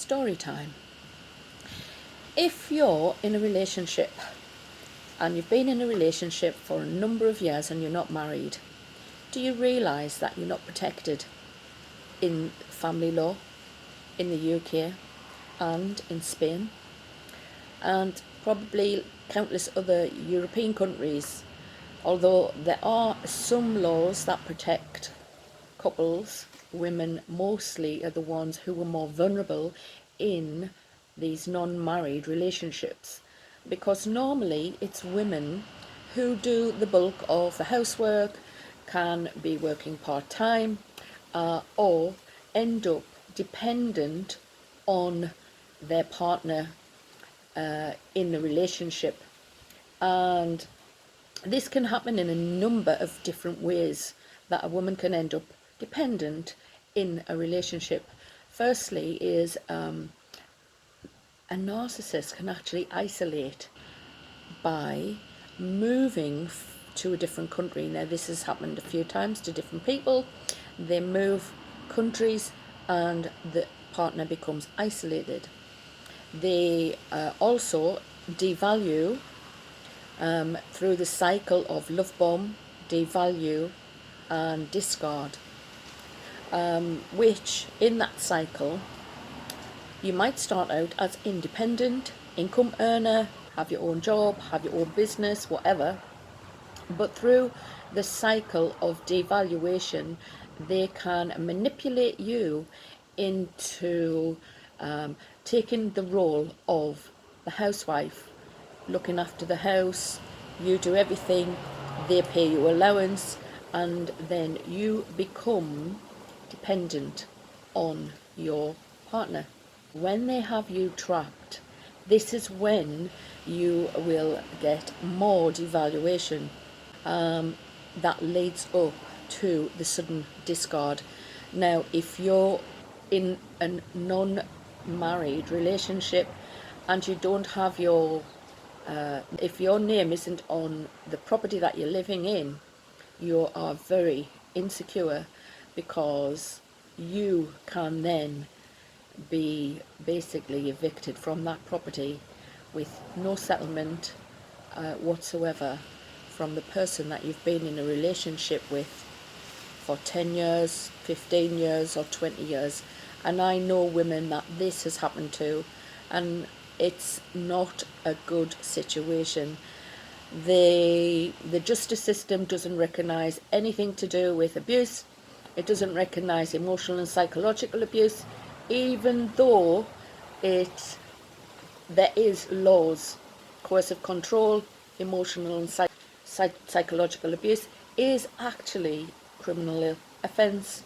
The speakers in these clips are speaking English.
story time. If you're in a relationship and you've been in a relationship for a number of years and you're not married, do you realise that you're not protected in family law in the UK and in Spain and probably countless other European countries? Although there are some laws that protect couples, women mostly are the ones who are more vulnerable in these non-married relationships, because normally it's women who do the bulk of the housework, can be working part-time, or end up dependent on their partner in the relationship. And this can happen in a number of different ways that a woman can end up dependent in a relationship. Firstly is a narcissist can actually isolate by moving to a different country. Now this has happened a few times to different people. They move countries and the partner becomes isolated. They also devalue through the cycle of love bomb, devalue and discard, which in that cycle you might start out as independent, income earner, have your own job, have your own business, whatever, but through the cycle of devaluation they can manipulate you into taking the role of the housewife, looking after the house. You do everything, they pay you allowance, and then you become dependent on your partner. When they have you trapped, this is when you will get more devaluation that leads up to the sudden discard. Now if you're in a non-married relationship and you don't have your if your name isn't on the property that you're living in, you are very insecure, because you can then be basically evicted from that property with no settlement whatsoever from the person that you've been in a relationship with for 10 years, 15 years or 20 years. And I know women that this has happened to, and it's not a good situation. The justice system doesn't recognise anything to do with abuse. It doesn't recognise emotional and psychological abuse, even though there is laws. Coercive control, emotional and psychological abuse is actually criminal offence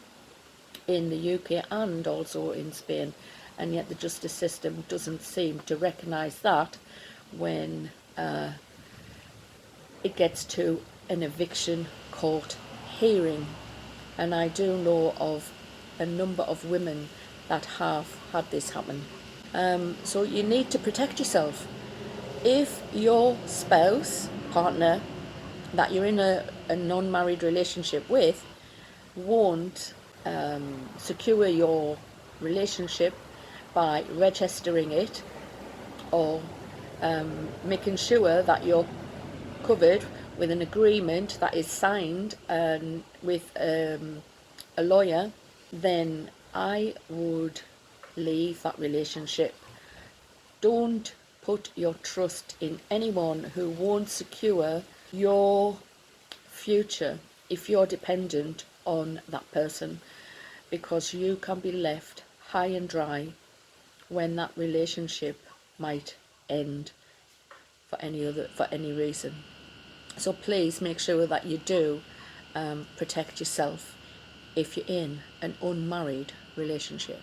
in the UK and also in Spain, and yet the justice system doesn't seem to recognise that when it gets to an eviction court hearing. And I do know of a number of women that have had this happen. So you need to protect yourself. If your spouse, partner that you're in a non-married relationship with won't secure your relationship by registering it or making sure that you're covered with an agreement that is signed with a lawyer, then I would leave that relationship. Don't put your trust in anyone who won't secure your future if you're dependent on that person, because you can be left high and dry when that relationship might end for any reason. So please make sure that you do protect yourself if you're in an unmarried relationship.